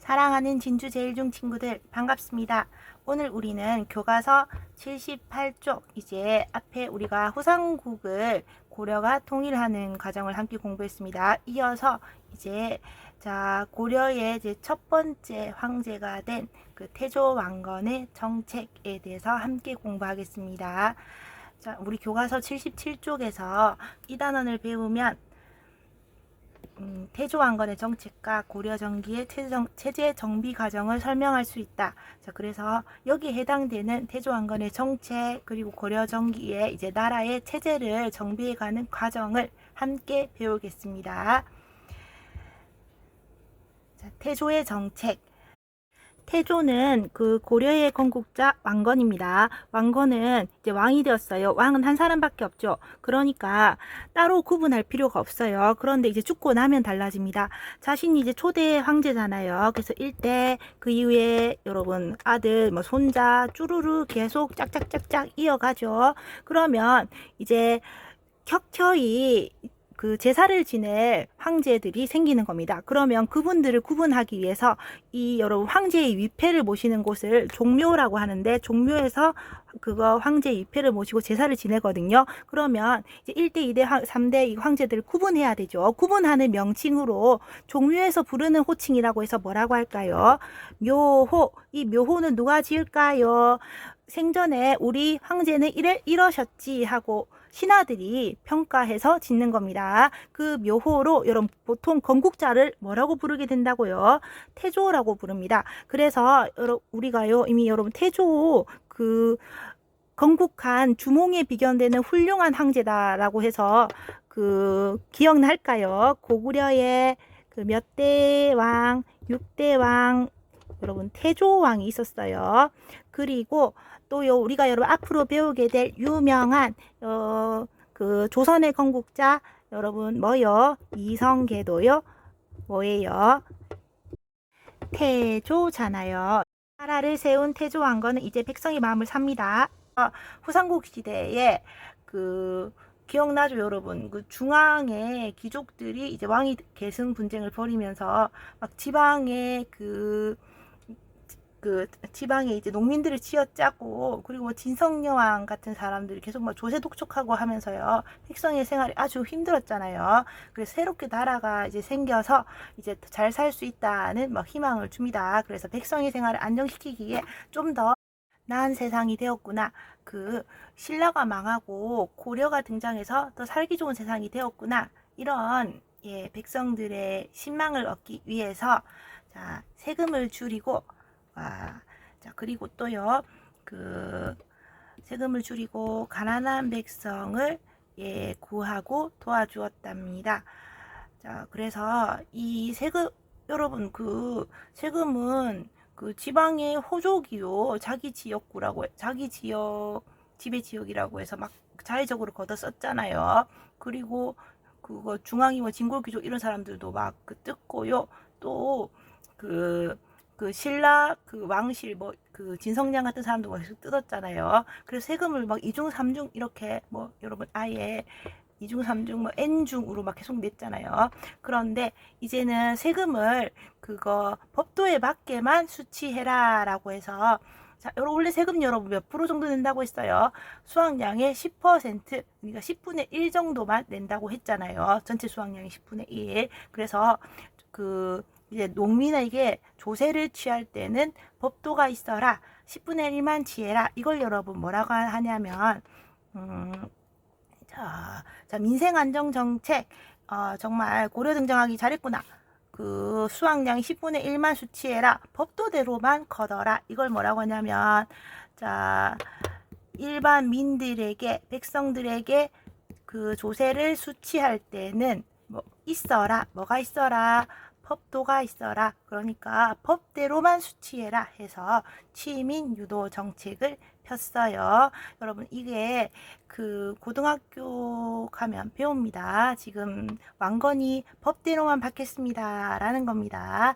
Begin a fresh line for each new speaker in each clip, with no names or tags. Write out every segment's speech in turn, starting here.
사랑하는 진주 제일중 친구들 반갑습니다. 오늘 우리는 교과서 78쪽 이제 앞에 우리가 후삼국을 고려가 통일하는 과정을 함께 공부했습니다. 이어서 이제 고려의 이제 첫 번째 황제가 된 그 태조 왕건의 정책에 대해서 함께 공부하겠습니다. 우리 교과서 77쪽에서 이 단원을 배우면 태조 왕건의 정책과 고려 전기의 체제 정비 과정을 설명할 수 있다. 그래서 여기에 해당되는 태조 왕건의 정책 그리고 고려 전기의 이제 나라의 체제를 정비해가는 과정을 함께 배우겠습니다. 태조의 정책. 태조는 그 고려의 건국자 왕건입니다. 왕건은 이제 왕이 되었어요. 왕은 한 사람밖에 없죠. 그러니까 따로 구분할 필요가 없어요. 그런데 이제 죽고 나면 달라집니다. 자신이 이제 초대 황제잖아요. 그래서 일대 그 이후에 여러분 아들 뭐 손자 쭈루루 계속 짝짝짝짝 이어가죠. 그러면 이제 켜켜이 그 제사를 지낼 황제들이 생기는 겁니다. 그러면 그분들을 구분하기 위해서 이 여러분 황제의 위패를 모시는 곳을 종묘라고 하는데, 종묘에서 그거 황제의 위패를 모시고 제사를 지내거든요. 그러면 이제 1대, 2대, 3대 이 황제들을 구분해야 되죠. 구분하는 명칭으로 종묘에서 부르는 호칭이라고 해서 뭐라고 할까요? 묘호. 이 묘호는 누가 지을까요? 생전에 우리 황제는 이러셨지 하고 신하들이 평가해서 짓는 겁니다. 그 묘호로 여러분 보통 건국자를 뭐라고 부르게 된다고요? 태조라고 부릅니다. 그래서 우리가요 이미 여러분 태조 그 건국한 주몽에 비견되는 훌륭한 황제다라고 해서 그 기억날까요? 고구려의 그 몇 대 왕, 6대 왕 여러분 태조왕이 있었어요. 그리고 또요 우리가 여러분 앞으로 배우게 될 유명한 그 조선의 건국자 여러분 뭐요? 이성계도요. 뭐예요? 태조잖아요. 나라를 세운 태조 왕건은 이제 백성의 마음을 삽니다. 후삼국 시대에 그 기억나죠 여러분? 그 중앙에 귀족들이 이제 왕위 계승 분쟁을 벌이면서 막 지방에 지방에 이제 농민들을 쥐어짜고, 그리고 뭐 진성여왕 같은 사람들이 계속 막 조세 독촉하고 하면서요 백성의 생활이 아주 힘들었잖아요. 그래서 새롭게 나라가 이제 생겨서 이제 잘 살 수 있다는 막 희망을 줍니다. 그래서 백성의 생활을 안정시키기에 좀 더 나은 세상이 되었구나, 그 신라가 망하고 고려가 등장해서 더 살기 좋은 세상이 되었구나, 이런 백성들의 신망을 얻기 위해서 세금을 줄이고 그리고 또요 그 세금을 줄이고 가난한 백성을 구하고 도와주었답니다. 그래서 이 세금 여러분 그 세금은 그 지방의 호족이요 자기 지역구라고 자기 지역 지배 지역이라고 해서 막 자의적으로 걷어 썼잖아요. 그리고 그거 중앙이 뭐 진골귀족 이런 사람들도 막 그 뜯고요. 또 그 신라 그 왕실 뭐 그 진성량 같은 사람도 막 뜯었잖아요. 그래서 세금을 막 2중 3중 이렇게 뭐 여러분 아예 2중 3중 뭐 N중으로 막 계속 냈잖아요. 그런데 이제는 세금을 그거 법도에 맞게만 수치해라 라고 해서 원래 세금 여러분 몇 프로 정도 낸다고 했어요? 수확량의 10%, 그러니까 10분의 1 정도만 낸다고 했잖아요. 전체 수확량의 10분의 1. 그래서 그 이제 농민에게 조세를 취할 때는 법도가 있어라, 10분의 1만 취해라, 이걸 여러분 뭐라고 하냐면 민생안정정책, 정말 고려 등장하기 잘했구나, 그 수확량이 10분의 1만 수치해라, 법도대로만 걷어라, 이걸 뭐라고 하냐면 일반 민들에게 백성들에게 그 조세를 수치할 때는 뭐 있어라, 뭐가 있어라, 법도가 있어라, 그러니까 법대로만 수치해라 해서 취민 유도 정책을 폈어요. 여러분 이게 그 고등학교 가면 배웁니다. 지금 왕건이 법대로만 받겠습니다 라는 겁니다.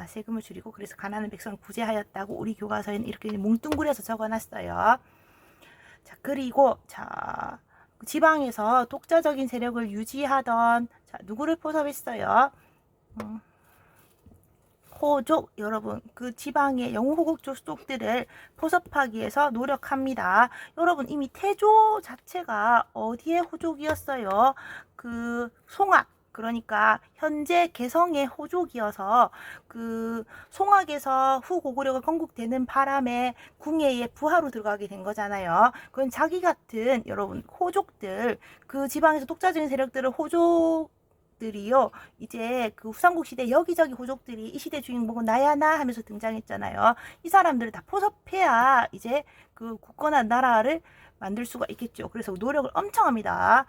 세금을 줄이고 그래서 가난한 백성을 구제하였다고 우리 교과서에는 이렇게 뭉뚱그려서 적어놨어요. 그리고 지방에서 독자적인 세력을 유지하던 누구를 포섭했어요? 호족 여러분 그 지방의 영호국 족속들을 포섭하기 위해서 노력합니다. 여러분 이미 태조 자체가 어디의 호족이었어요? 그 송악 그러니까 현재 개성의 호족이어서 그 송악에서 후고구려가 건국되는 바람에 궁예의 부하로 들어가게 된 거잖아요. 그건 자기 같은 여러분 호족들 그 지방에서 독자적인 세력들을 호족들이요 이제 그 후삼국 시대 여기저기 호족들이 이 시대 주인공은 나야 나 하면서 등장했잖아요. 이 사람들을 다 포섭해야 이제 그 굳건한 나라를 만들 수가 있겠죠. 그래서 노력을 엄청 합니다.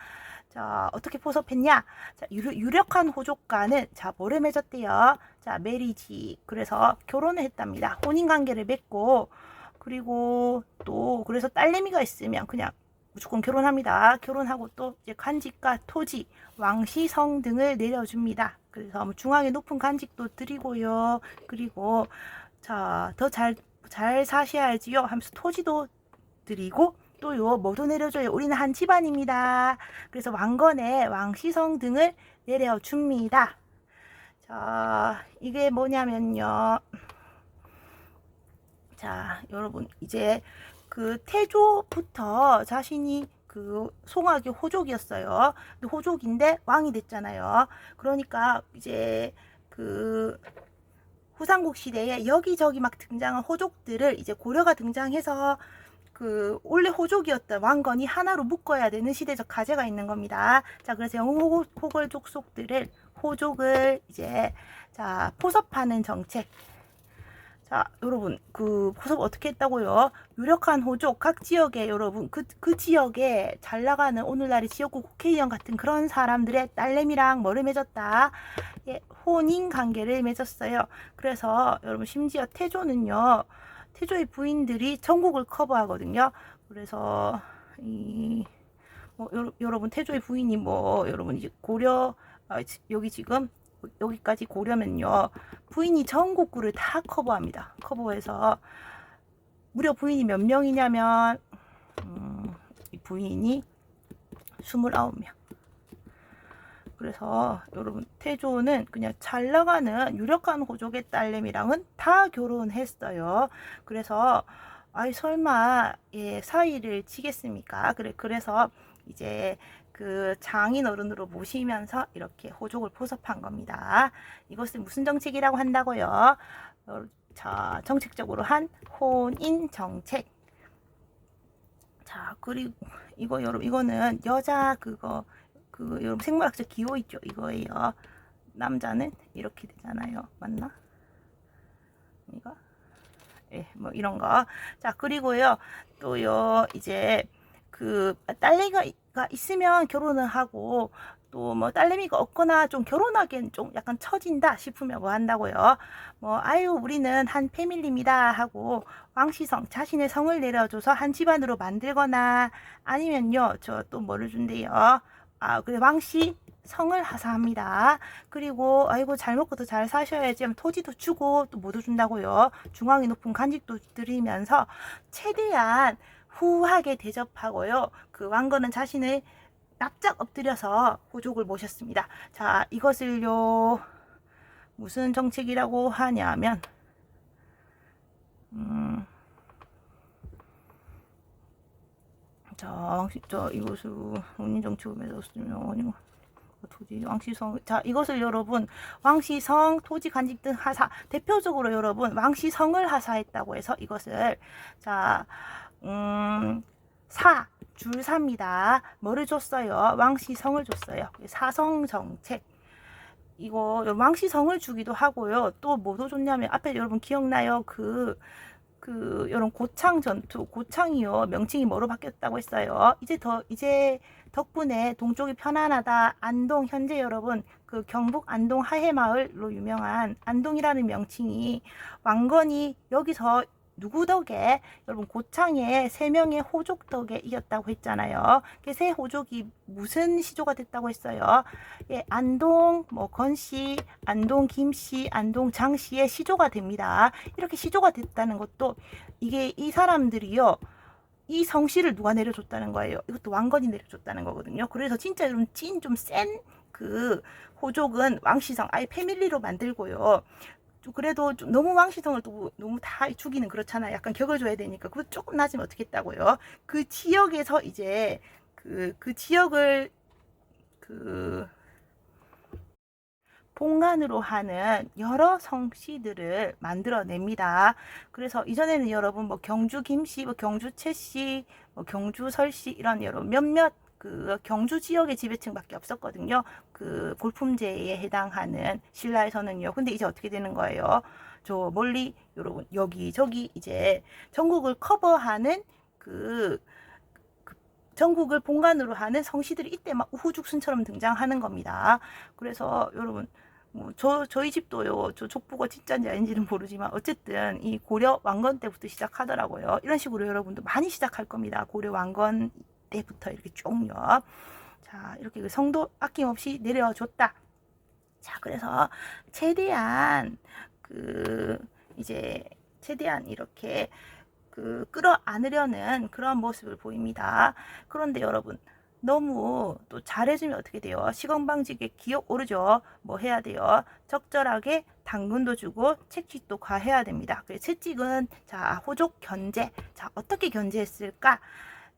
자, 어떻게 포섭했냐? 자, 유력한 호족과는 자, 뭐를 맺었대요? 자, 메리지. 그래서 결혼을 했답니다. 혼인 관계를 맺고 그리고 또 그래서 딸내미가 있으면 그냥 무조건 결혼합니다. 결혼하고 또 이제 간직과 토지, 왕시성 등을 내려줍니다. 그래서 중앙에 높은 간직도 드리고요. 그리고 자, 더 잘 사셔야지요 하면서 토지도 드리고 또요 뭐도 내려줘요. 우리는 한 집안입니다. 그래서 왕건에 왕시성 등을 내려줍니다. 자, 이게 뭐냐면요. 자, 여러분 이제 그 태조부터 자신이 그 송악의 호족이었어요. 근데 호족인데 왕이 됐잖아요. 그러니까 이제 그 후삼국 시대에 여기저기 막 등장한 호족들을 이제 고려가 등장해서 그 원래 호족이었던 왕건이 하나로 묶어야 되는 시대적 과제가 있는 겁니다. 자, 그래서 영호골 족속들을 호족을 이제 자 포섭하는 정책. 자, 여러분 그 포섭 어떻게 했다고요? 유력한 호족 각 지역에 여러분 그 지역에 잘 나가는 오늘날의 지역구 국회의원 같은 그런 사람들의 딸내미랑 뭐를 맺었다? 예, 혼인 관계를 맺었어요. 그래서 여러분 심지어 태조는요. 태조의 부인들이 전국을 커버하거든요. 그래서 뭐 여러분 태조의 부인이 뭐 여러분 이제 고려 여기 지금 여기까지 고려면요 부인이 전국구를 다 커버합니다. 커버해서 무려 부인이 몇 명이냐면 이 부인이 29명. 그래서 여러분 태조는 그냥 잘 나가는 유력한 호족의 딸내미랑은 다 결혼했어요. 그래서 아이 설마 예, 사위를 치겠습니까? 그래서 이제 그 장인 어른으로 모시면서 이렇게 호족을 포섭한 겁니다. 이것을 무슨 정책이라고 한다고요? 자, 정책적으로 한 혼인 정책. 자, 그리고 이거 여러분 이거는 여자 그거 그 여러분 생물학적 기호 있죠? 이거예요. 남자는 이렇게 되잖아요. 맞나? 이거? 예, 뭐 이런 거. 자, 그리고요. 또요. 이제 그 딸내미가 있으면 결혼을 하고 또 뭐 딸내미가 없거나 좀 결혼하기엔 좀 약간 처진다 싶으면 뭐 한다고요? 뭐 아유 우리는 한 패밀리입니다 하고 왕시성 자신의 성을 내려줘서 한 집안으로 만들거나 아니면요 저 또 뭐를 준대요? 아, 그래 왕씨 성을 하사합니다. 그리고 아이고 잘 먹고 더 잘 사셔야지 하면 토지도 주고 또 뭐도 준다고요. 중앙이 높은 간직도 드리면서 최대한 후하게 대접하고요. 그 왕건은 자신을 납작 엎드려서 호족을 모셨습니다. 자, 이것을요 무슨 정책이라고 하냐면 자, 이것을 혼인 정책을 맺었으면 토지 왕시성 자 이것을 여러분 왕시성 토지 간직 등 하사 대표적으로 여러분 왕시성을 하사했다고 해서 이것을 자 줄삽니다. 뭐를 줬어요? 왕시성을 줬어요. 사성 정책. 이거 왕시성을 주기도 하고요. 또 뭐도 줬냐면 앞에 여러분 기억나요? 그 여러분 고창 전투 고창이요 명칭이 뭐로 바뀌었다고 했어요. 이제 덕분에 동쪽이 편안하다. 안동 현재 여러분 그 경북 안동 하회마을로 유명한 안동이라는 명칭이 왕건이 여기서 누구 덕에 여러분 고창의 3명의 호족 덕에 이겼다고 했잖아요. 그 세 호족이 무슨 시조가 됐다고 했어요. 예, 안동 뭐 건씨, 안동 김씨, 안동 장씨의 시조가 됩니다. 이렇게 시조가 됐다는 것도 이게 이 사람들이요. 이 성씨를 누가 내려줬다는 거예요. 이것도 왕건이 내려줬다는 거거든요. 그래서 진짜 여러분 찐 좀 센 그 호족은 왕시성 아예 패밀리로 만들고요. 그래도 좀 너무 왕시성을 또 너무 다 주기는 그렇잖아요. 약간 격을 줘야 되니까. 그거 조금 낮으면 어떻게 했다고요? 그 지역에서 이제 그 지역을 그 본관으로 하는 여러 성씨들을 만들어냅니다. 그래서 이전에는 여러분 뭐 경주 김씨, 뭐 경주 최씨, 뭐 경주 설씨 이런 여러 몇몇 그 경주 지역의 지배층밖에 없었거든요. 그 골품제에 해당하는 신라에서는요. 근데 이제 어떻게 되는 거예요? 저 멀리 여러분 여기저기 이제 전국을 커버하는 그 전국을 본관으로 하는 성씨들이 이때 막 우후죽순처럼 등장하는 겁니다. 그래서 여러분 저희 집도요, 저 족보가 진짜인지 아닌지는 모르지만 어쨌든 이 고려 왕건 때부터 시작하더라고요. 이런 식으로 여러분도 많이 시작할 겁니다. 고려 왕건 때부터 이렇게 쭉요. 자, 이렇게 성도 아낌없이 내려줬다. 자, 그래서 최대한 이제 최대한 이렇게 끌어안으려는 그런 모습을 보입니다. 그런데 여러분 너무 또 잘해주면 어떻게 돼요? 시건방지게 기억 오르죠. 뭐 해야 돼요? 적절하게 당근도 주고 채찍도 과해야 됩니다. 그래서 채찍은 자 호족 견제. 자 어떻게 견제했을까?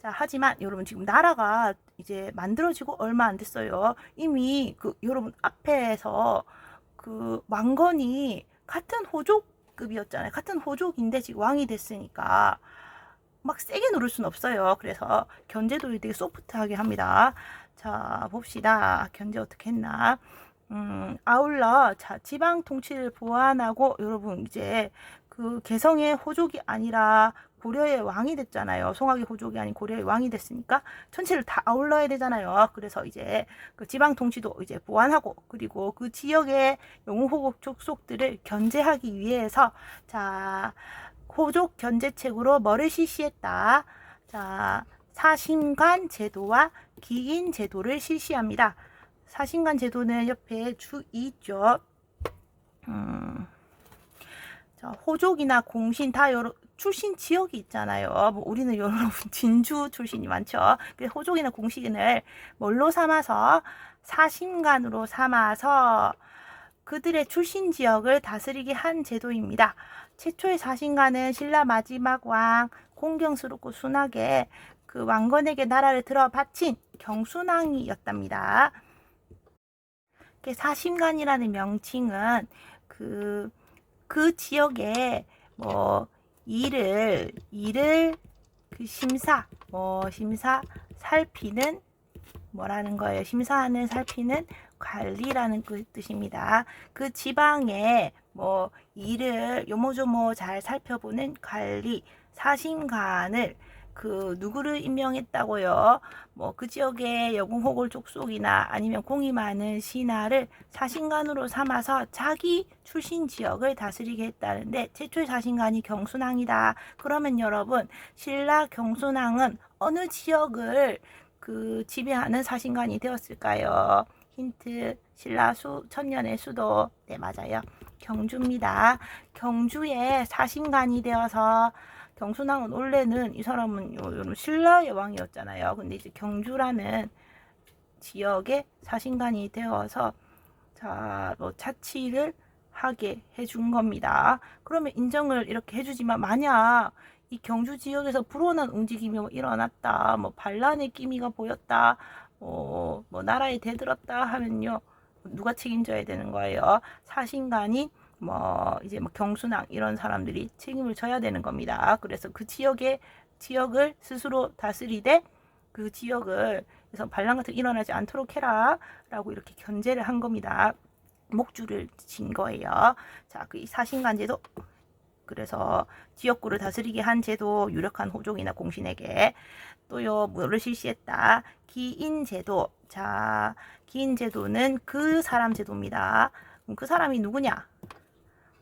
자 하지만 여러분 지금 나라가 이제 만들어지고 얼마 안 됐어요. 이미 여러분 앞에서 왕건이 같은 호족급이었잖아요. 같은 호족인데 지금 왕이 됐으니까 막 세게 누를 순 없어요. 그래서 견제도 되게 소프트하게 합니다. 자 봅시다. 견제 어떻게 했나. 아울러 자 지방 통치를 보완하고 여러분 이제 개성의 호족이 아니라 고려의 왕이 됐잖아요. 송악의 호족이 아닌 고려의 왕이 됐으니까 전체를 다 아울러야 되잖아요. 그래서 이제 지방 통치도 이제 보완하고 그리고 그 지역의 영웅호국 족속들을 견제하기 위해서 자 호족 견제책으로 뭐를 실시했다. 자, 사신관 제도와 기인 제도를 실시합니다. 사신관 제도는 옆에 주 있죠. 자, 호족이나 공신 다 여러 출신 지역이 있잖아요. 뭐 우리는 여러분 진주 출신이 많죠. 그래서 호족이나 공신을 뭘로 삼아서 사신관으로 삼아서 그들의 출신 지역을 다스리게 한 제도입니다. 최초의 사신관은 신라 마지막 왕 공경스럽고 순하게 왕건에게 나라를 들어 바친 경순왕이었답니다. 사신관이라는 명칭은 그 지역에 뭐 일을 심사 살피는 뭐라는 거예요? 심사하는 살피는 관리라는 뜻입니다. 그 지방에 뭐 일을 요모조모 잘 살펴보는 관리 사신관을 누구를 임명했다고요? 뭐 그 지역의 여궁호골 족속이나 아니면 공이 많은 신하를 사신관으로 삼아서 자기 출신 지역을 다스리게 했다는데 최초의 사신관이 경순왕이다. 그러면 여러분 신라 경순왕은 어느 지역을 지배하는 사신관이 되었을까요? 힌트 신라 천년의 수도 네 맞아요. 경주입니다. 경주의 사신관이 되어서 경순왕은 원래는 이 사람은 신라의 왕이었잖아요. 근데 이제 경주라는 지역의 사신관이 되어서 뭐 자치를 하게 해준 겁니다. 그러면 인정을 이렇게 해주지만 만약 이 경주 지역에서 불온한 움직임이 일어났다, 뭐 반란의 기미가 보였다, 뭐 나라에 대들었다 하면요 누가 책임져야 되는 거예요? 사신관이 이제 경순왕 이런 사람들이 책임을 져야 되는 겁니다. 그래서 그 지역을 스스로 다스리되 그 지역을 그래서 반란 같은 일어나지 않도록 해라라고 이렇게 견제를 한 겁니다. 목줄을 진 거예요. 자, 그 사신관 제도 그래서 지역구를 다스리게 한 제도 유력한 호족이나 공신에게 또요 뭐를 실시했다. 기인제도. 자, 기인제도는 그 사람 제도입니다. 그 사람이 누구냐?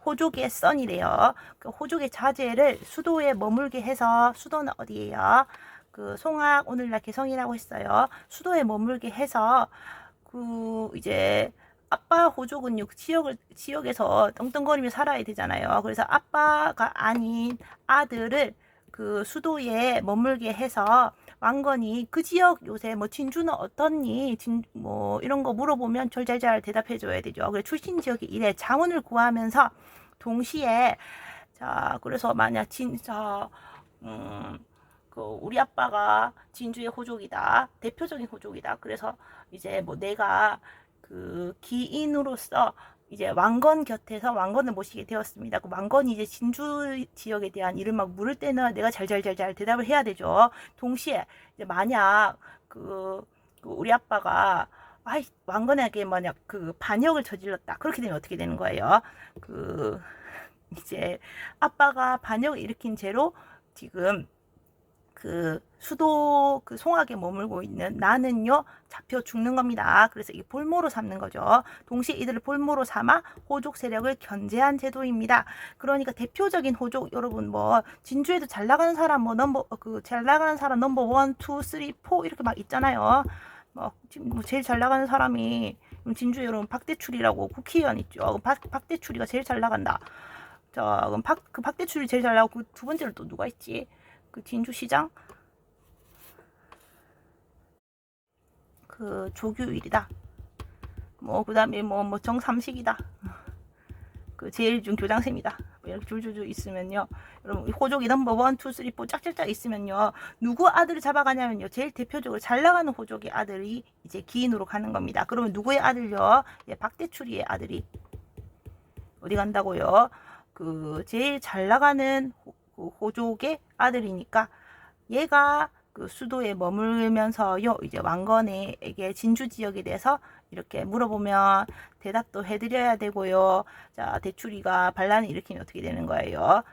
호족의 썬이래요. 그 호족의 자제를 수도에 머물게 해서 수도는 어디예요? 송악 오늘날 개성이라고 했어요. 수도에 머물게 해서 이제 아빠 호족은요 지역에서 떵떵거리며 살아야 되잖아요. 그래서 아빠가 아닌 아들을 수도에 머물게 해서 왕건이 그 지역 요새 뭐 진주는 어떻니? 뭐 이런 거 물어보면 절잘잘 대답해 줘야 되죠. 그래서 출신 지역의 일에 자문을 구하면서 동시에 자 그래서 만약 진짜 그 우리 아빠가 진주의 호족이다, 대표적인 호족이다. 그래서 이제 뭐 내가 그 기인으로서 이제 왕건 곁에서 왕건을 모시게 되었습니다. 그 왕건이 이제 진주 지역에 대한 이름 막 물을 때는 내가 잘 대답을 해야 되죠. 동시에 이제 만약 그 우리 아빠가 아이 왕건에게 만약 그 반역을 저질렀다. 그렇게 되면 어떻게 되는 거예요? 그 이제 아빠가 반역을 일으킨 죄로 지금 그 수도 그 송악에 머물고 있는 나는요 잡혀 죽는 겁니다. 그래서 이게 볼모로 삼는 거죠. 동시에 이들을 볼모로 삼아 호족 세력을 견제한 제도입니다. 그러니까 대표적인 호족 여러분 뭐 진주에도 잘 나가는 사람 뭐 잘 나가는 사람 넘버 1, 2, 3, 4 이렇게 막 있잖아요. 뭐 지금 뭐 제일 잘 나가는 사람이 진주 여러분 박대출이라고 국회의원 있죠. 박대출이가 제일 잘 나간다. 자 그럼 박대출이 제일 잘 나가고 그 두 번째로 또 누가 있지? 그 진주시장 그 조규일이다. 뭐 그다음에 뭐 정삼식이다. 그 제일 중 교장쌤이다. 뭐 이렇게 줄줄줄 있으면요. 여러분 호족이 넘버 1, 2, 3, 4 짝짝짝 있으면요. 누구 아들을 잡아가냐면요. 제일 대표적으로 잘 나가는 호족의 아들이 이제 기인으로 가는 겁니다. 그러면 누구의 아들요? 예, 박대출이의 아들이 어디 간다고요? 그 제일 잘 나가는 호족의 아들이니까 얘가 그 수도에 머물면서요 이제 왕건에게 진주 지역에 대해서 이렇게 물어보면 대답도 해드려야 되고요. 자 대출이가 반란을 일으키면 어떻게 되는 거예요?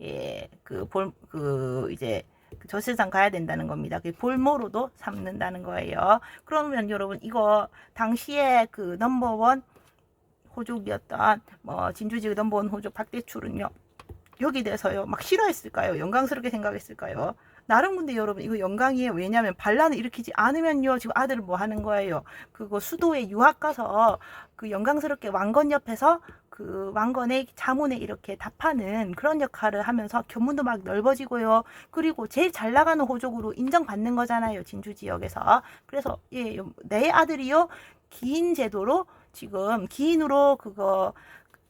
예, 이제 저세상 가야 된다는 겁니다. 그 볼모로도 삼는다는 거예요. 그러면 여러분 이거 당시에 그 넘버원 호족이었던 뭐 진주지역 넘버원 호족 박대출은요. 여기 대해서요 막 싫어했을까요? 영광스럽게 생각했을까요? 나름 근데 여러분 이거 영광이에요. 왜냐하면 반란을 일으키지 않으면요 지금 아들은 뭐 하는 거예요? 그거 수도에 유학 가서 그 영광스럽게 왕건 옆에서 그 왕건의 자문에 이렇게 답하는 그런 역할을 하면서 견문도 막 넓어지고요. 그리고 제일 잘 나가는 호족으로 인정받는 거잖아요. 진주 지역에서. 그래서 예, 내 아들이요 기인 제도로 지금 기인으로 그거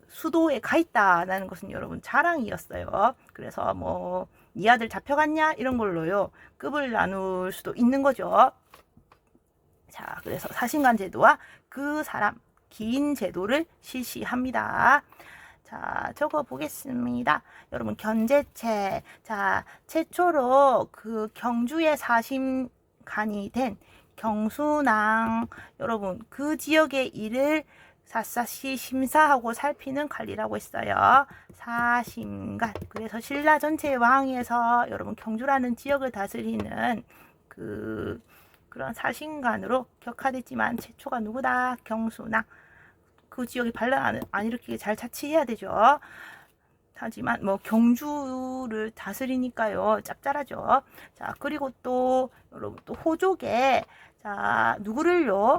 수도에 가 있다라는 것은 여러분 자랑이었어요. 그래서 뭐 네 아들 잡혀갔냐 이런 걸로요 급을 나눌 수도 있는 거죠. 자 그래서 사신관 제도와 그 사람 기인 제도를 실시합니다. 자 적어 보겠습니다. 여러분 견제체. 자 최초로 그 경주의 사심관이 된 경순왕 여러분 그 지역의 일을 샅샅이 심사하고 살피는 관리라고 했어요. 사심관. 그래서 신라 전체의 왕에서 여러분 경주라는 지역을 다스리는 그런 사심관으로 격화됐지만 최초가 누구다? 경순왕. 그 지역이 반란 안 일으키게 잘 자치해야 되죠. 하지만 뭐 경주를 다스리니까요 짭짤하죠. 자 그리고 또 여러분 또 호족에 자 누구를요?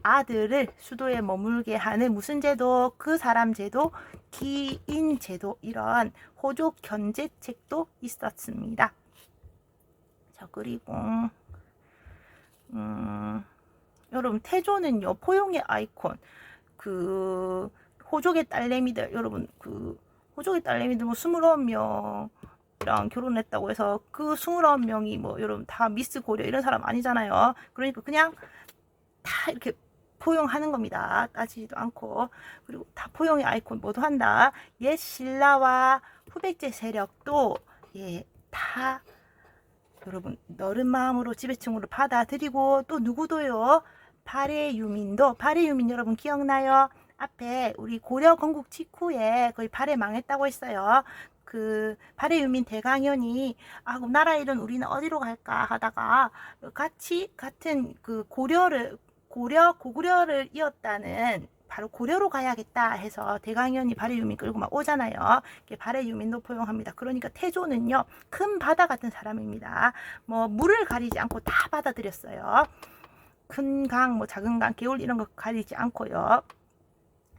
아들을 수도에 머물게 하는 무슨 제도? 그 사람 제도, 기인 제도 이런 호족 견제책도 있었습니다. 자 그리고 여러분 태조는요 포용의 아이콘 그 호족의 딸내미들 여러분 그 호족의 딸내미들 뭐 29명이랑 결혼했다고 해서 그 29명이 뭐 여러분 다 미스 고려 이런 사람 아니잖아요. 그러니까 그냥 다 이렇게 포용하는 겁니다. 따지지도 않고. 그리고 다 포용의 아이콘 모두 한다. 옛 신라와 후백제 세력도 예, 다 여러분 너른 마음으로 지배층으로 받아들이고 또 누구도요. 발해 유민도 발해 유민 여러분 기억나요? 앞에 우리 고려 건국 직후에 거의 발해 망했다고 했어요. 그 발해 유민 대강현이 아 그럼 나라 일은 우리는 어디로 갈까 하다가 같은 그 고구려를 이었다는 바로 고려로 가야겠다 해서 대강현이 발해 유민 끌고 막 오잖아요. 발해 유민도 포용합니다. 그러니까 태조는요 큰 바다 같은 사람입니다. 뭐 물을 가리지 않고 다 받아들였어요. 큰 강, 뭐 작은 강, 개울 이런 거 가리지 않고요.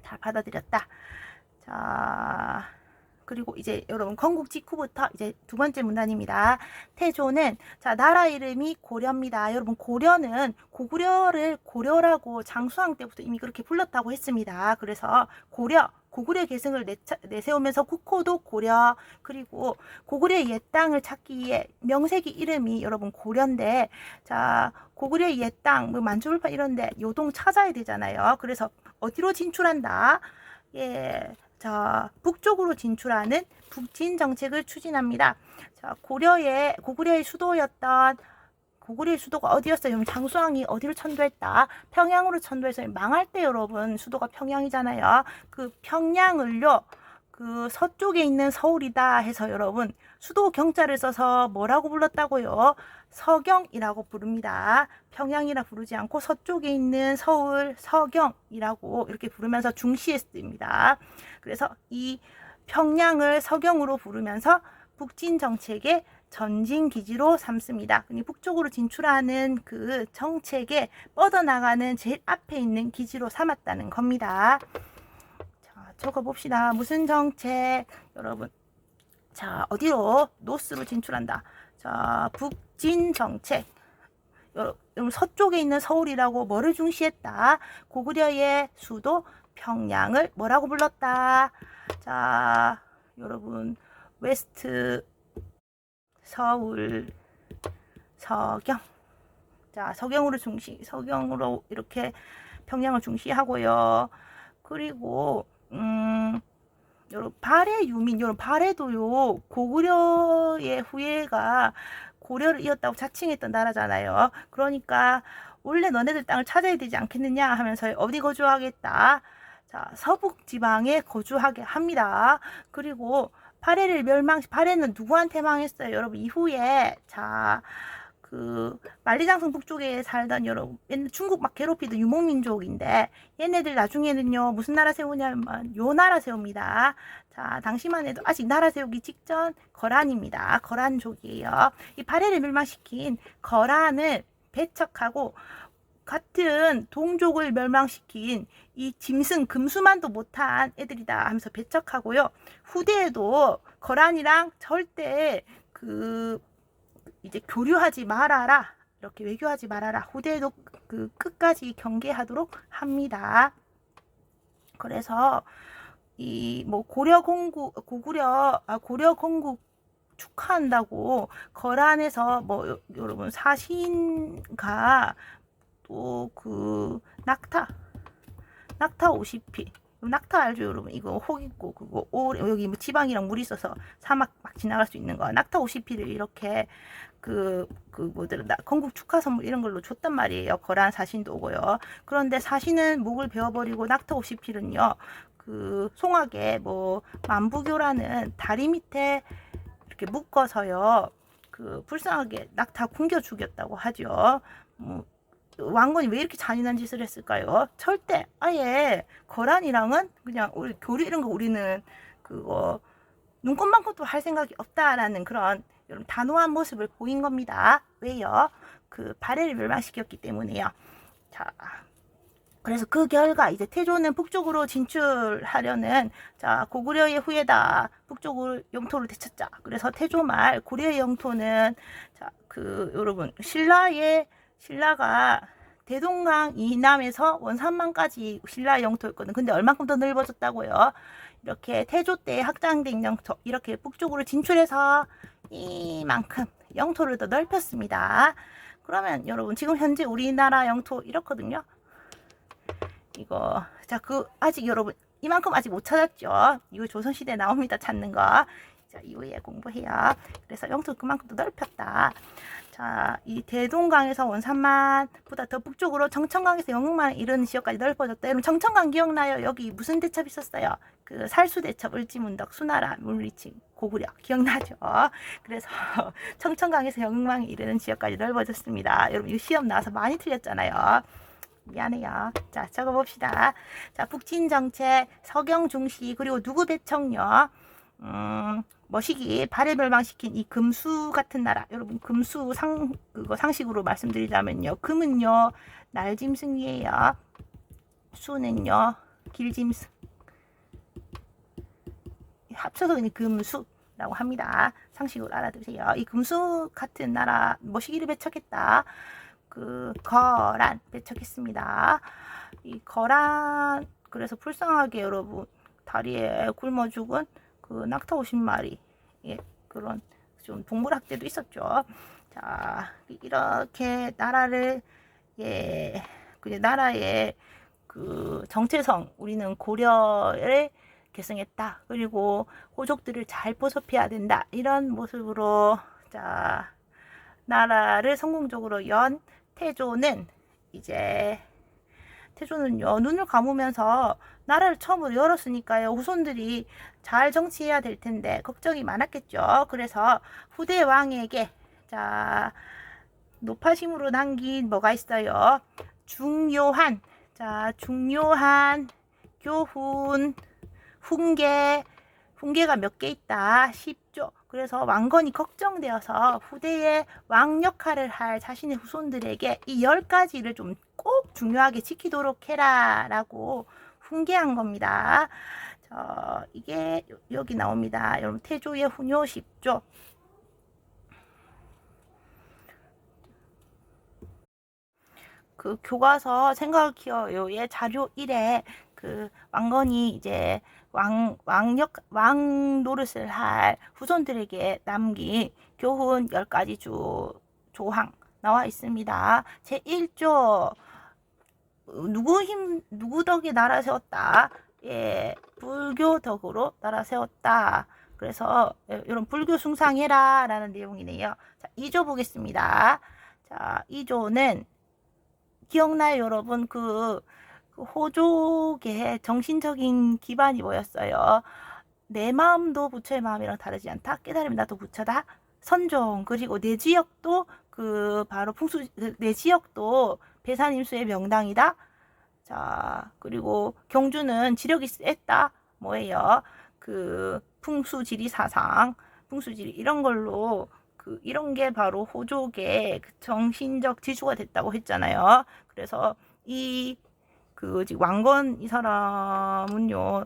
다 받아들였다. 자 그리고 이제 여러분 건국 직후부터 이제 두 번째 문단입니다. 태조는 자 나라 이름이 고려입니다. 여러분 고려는 고구려를 고려라고 장수왕 때부터 이미 그렇게 불렀다고 했습니다. 그래서 고려 고구려 계승을 내세우면서 국호도 고려, 그리고 고구려의 옛 땅을 찾기 위해 명색이 이름이 여러분 고려인데, 자 고구려의 옛 땅, 뭐 만주불파 이런데 요동 찾아야 되잖아요. 그래서 어디로 진출한다? 예, 자 북쪽으로 진출하는 북진 정책을 추진합니다. 자 고구려의 수도였던 고구려의 수도가 어디였어요? 장수왕이 어디를 천도했다? 평양으로 천도해서 망할 때 여러분 수도가 평양이잖아요. 그 평양을요, 그 서쪽에 있는 서울이다 해서 여러분 수도 경자를 써서 뭐라고 불렀다고요? 서경이라고 부릅니다. 평양이라 부르지 않고 서쪽에 있는 서울 서경이라고 이렇게 부르면서 중시했습니다. 그래서 이 평양을 서경으로 부르면서 북진 정책의 전진 기지로 삼습니다. 북쪽으로 진출하는 그 정책에 뻗어나가는 제일 앞에 있는 기지로 삼았다는 겁니다. 자, 적어봅시다. 무슨 정책? 여러분, 자 어디로? 노스로 진출한다. 자, 북진 정책. 여러분 서쪽에 있는 서울이라고 뭐를 중시했다? 고구려의 수도 평양을 뭐라고 불렀다? 자, 여러분 웨스트 서울 서경. 자, 서경으로 이렇게 평양을 중시하고요. 그리고 여러분 발해 유민, 여러분 발해도요 고구려의 후예가 고려를 이었다고 자칭했던 나라잖아요. 그러니까 원래 너네들 땅을 찾아야 되지 않겠느냐 하면서 어디 거주하겠다? 자, 서북 지방에 거주하게 합니다. 그리고 발해는 누구한테 망했어요? 여러분 이후에 자 그 만리장성 북쪽에 살던 여러분 중국 막 괴롭히던 유목민족인데 얘네들 나중에는요 무슨 나라 세우냐면 요 나라 세웁니다. 자, 당시만 해도 아직 나라 세우기 직전 거란입니다. 거란족이에요. 이 발해를 멸망시킨 거란을 배척하고 같은 동족을 멸망시킨 이 짐승 금수만도 못한 애들이다 하면서 배척하고요. 후대에도 거란이랑 절대 이제 교류하지 말아라, 이렇게 외교하지 말아라. 후대에도 그 끝까지 경계하도록 합니다. 그래서 이 뭐 고려 건국 축하한다고 거란에서 뭐 여러분 사신가 또 그 낙타 50피. 낙타 알죠 여러분? 이거 혹 있고 그거 여기 뭐 지방이랑 물이 있어서 사막 막 지나갈 수 있는 거. 낙타 50피를 이렇게 건국 축하 선물 이런 걸로 줬단 말이에요. 거란 사신도 오고요. 그런데 사신은 목을 베어버리고 낙타 50필은요 그 송악에 뭐 만부교라는 다리 밑에 이렇게 묶어서요 그 불쌍하게 낙타 굶겨 죽였다고 하죠. 왕건이 왜 이렇게 잔인한 짓을 했을까요? 절대 아예 거란이랑은 그냥 우리 교류 이런 거 우리는 그거 눈꽃만큼도 할 생각이 없다라는 그런 단호한 모습을 보인 겁니다. 왜요? 그 발해를 멸망시켰기 때문에요. 자, 그래서 그 결과 이제 태조는 북쪽으로 진출하려는 자 고구려의 후예다. 북쪽으로 영토를 되찾자. 그래서 태조 말 고려의 영토는 자 여러분 신라가 대동강 이남에서 원산만까지 신라의 영토였거든. 근데 얼만큼 더 넓어졌다고요? 이렇게 태조 때 확장된 영토 이렇게 북쪽으로 진출해서 이만큼 영토를 더 넓혔습니다. 그러면 여러분 지금 현재 우리나라 영토 이렇거든요. 이거 자 아직 여러분 이만큼 아직 못 찾았죠. 이거 조선시대에 나옵니다. 찾는 거. 자, 이후에 공부해요. 그래서 영토 그만큼 더 넓혔다. 자, 이 대동강에서 원산만보다 더 북쪽으로 정천강에서 영흥만 이런 지역까지 넓어졌다. 여러분 정천강 기억나요? 여기 무슨 대첩 있었어요? 그 살수대첩, 을지문덕, 수나라, 물리칭, 고구려 기억나죠? 그래서 청천강에서 영흥망에 이르는 지역까지 넓어졌습니다. 여러분 이 시험 나와서 많이 틀렸잖아요. 미안해요. 자, 적어봅시다. 자, 북진 정책, 서경 중시, 그리고 누구 배척요? 머시기 발해 멸망시킨 이 금수 같은 나라. 여러분 금수 상식으로 말씀드리자면요. 금은요 날짐승이에요. 수는요 길짐승. 합쳐서 그냥 금수라고 합니다. 상식으로 알아두세요. 이 금수 같은 나라 머시기를 배척했다. 거란 배척했습니다. 이 거란 그래서 불쌍하게 여러분 다리에 굶어 죽은 그 낙타 50마리. 예, 그런 좀 동물학대도 있었죠. 자, 이렇게 나라를, 예, 그 나라의 그 정체성, 우리는 고려를 계승했다. 그리고 호족들을 잘 보살펴야 된다. 이런 모습으로, 자, 나라를 성공적으로 연 태조는 이제, 태조는요, 눈을 감으면서 나라를 처음으로 열었으니까요, 후손들이 잘 정치해야 될 텐데 걱정이 많았겠죠. 그래서 후대 왕에게, 자, 노파심으로 남긴 뭐가 있어요? 중요한, 자, 중요한 교훈, 훈계가 몇 개 있다. 10조. 그래서 왕건이 걱정되어서 후대의 왕 역할을 할 자신의 후손들에게 이 10가지를 좀 꼭 중요하게 지키도록 해라 라고 훈계한 겁니다. 이게 여기 나옵니다. 여러분, 태조의 훈요 10조. 그 교과서 생각을 키워요의 자료 1에 그 왕건이 이제 왕 노릇을 할 후손들에게 남긴 교훈 10가지 조항 나와 있습니다. 제 1조, 누구 덕에 나라 세웠다? 예, 불교 덕으로 나라 세웠다. 그래서 이런 불교 숭상해라 라는 내용이네요. 자, 2조 보겠습니다. 자, 2조는 기억나요, 여러분? 그 호족의 정신적인 기반이 뭐였어요? 내 마음도 부처의 마음이랑 다르지 않다. 깨달으면 나도 부처다. 선종. 그리고 내 지역도 바로 내 지역도 배산임수의 명당이다. 자, 그리고 경주는 지력이 셌다. 뭐예요? 그 풍수지리 사상, 풍수지리 이런 걸로 이런 게 바로 호족의 정신적 지주가 됐다고 했잖아요. 그래서 왕건 이 사람은요,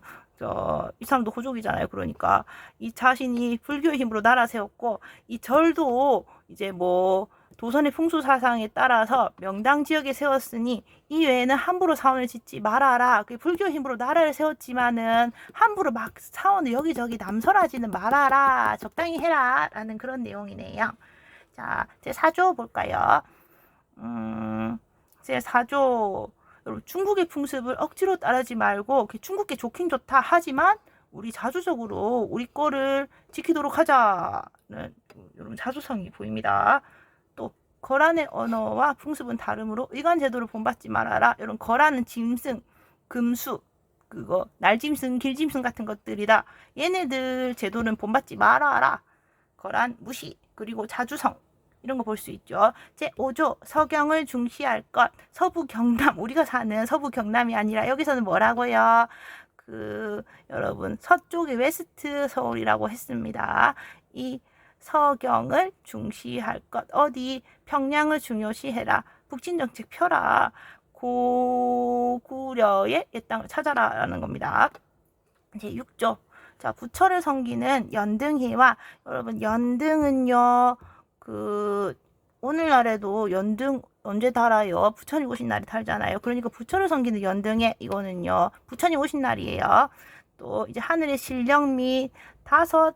이 사람도 호족이잖아요. 그러니까 이 자신이 불교의 힘으로 나라 세웠고, 이 절도 이제 뭐 도선의 풍수 사상에 따라서 명당 지역에 세웠으니 이 외에는 함부로 사원을 짓지 말아라. 그 불교 힘으로 나라를 세웠지만은 함부로 막 사원을 여기저기 남설하지는 말아라. 적당히 해라. 라는 그런 내용이네요. 자, 제 4조 볼까요? 제 4조. 여러분, 중국의 풍습을 억지로 따르지 말고 중국계 좋긴 좋다 하지만 우리 자주적으로 우리 거를 지키도록 하자는 여러분 자주성이 보입니다. 또 거란의 언어와 풍습은 다르므로 의관 제도를 본받지 말아라. 이런 거란은 짐승, 금수, 날짐승, 길짐승 같은 것들이다. 얘네들 제도는 본받지 말아라. 거란 무시. 그리고 자주성. 이런 거 볼 수 있죠. 제 5조 서경을 중시할 것. 서부 경남, 우리가 사는 서부 경남이 아니라 여기서는 뭐라고요? 여러분 서쪽의 웨스트 서울이라고 했습니다. 이 서경을 중시할 것. 어디? 평양을 중요시해라. 북진정책 펴라. 고구려의 옛 땅을 찾아라 라는 겁니다. 이제 6조. 자, 부처를 섬기는 연등회와, 여러분 연등은요, 오늘날에도 연등 언제 달아요? 부처님 오신 날이 달잖아요. 그러니까 부처를 섬기는 연등회, 이거는요, 부처님 오신 날이에요. 또 이제 하늘의 신령 및 5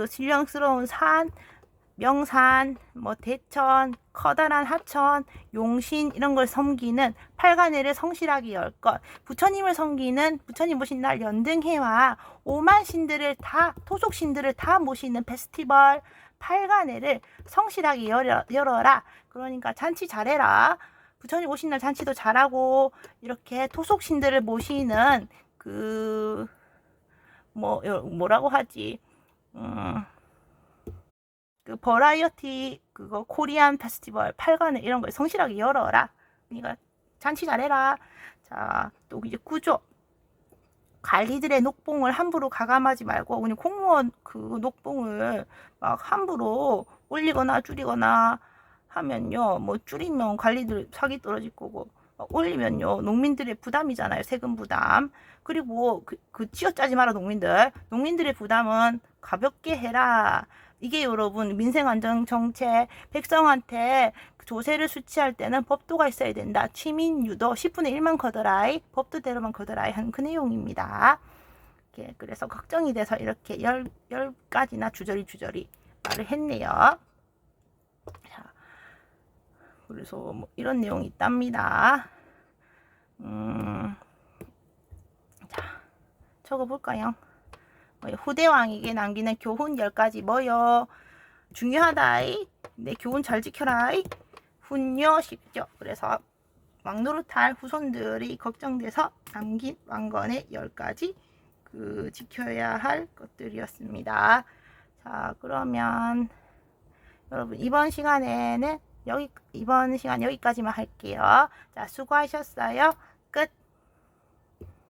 신령스러운 산, 명산, 뭐 대천, 커다란 하천, 용신 이런 걸 섬기는 팔관회를 성실하게 열 것. 부처님을 섬기는 부처님 모신 날 연등회와 5만 신들을 다, 토속 신들을 다 모시는 페스티벌 팔관회를 성실하게 열어라. 그러니까 잔치 잘해라. 부처님 오신 날 잔치도 잘하고 이렇게 토속 신들을 모시는 뭐라고 하지? 버라이어티 코리안 페스티벌 팔관회 이런 걸 성실하게 열어라. 그러니까 잔치 잘해라. 자, 또 이제 9조. 관리들의 녹봉을 함부로 가감하지 말고, 그냥 공무원 녹봉을 막 함부로 올리거나 줄이거나 하면요, 뭐 줄이면 관리들 사기 떨어질 거고, 올리면요 농민들의 부담이잖아요. 세금 부담. 그리고 쥐어짜지 마라. 농민들의 부담은 가볍게 해라. 이게 여러분 민생안전정책, 백성한테 조세를 수취할 때는 법도가 있어야 된다. 치민유도 10분의 1만 거더라이, 법도대로만 거더라이 하는 그 내용입니다. 이렇게 그래서 걱정이 돼서 이렇게 열 가지나 주저리 말을 했네요. 자, 그래서 뭐 이런 내용이 있답니다. 자, 적어볼까요? 후대왕에게 남기는 교훈 10가지 뭐요? 중요하다이. 내 교훈 잘 지켜라이. 훈요 쉽죠. 그래서 왕노릇할 후손들이 걱정돼서 남긴 왕건의 10가지 지켜야 할 것들이었습니다. 자, 그러면 여러분 이번 시간 여기까지만 할게요. 자, 수고하셨어요. 끝.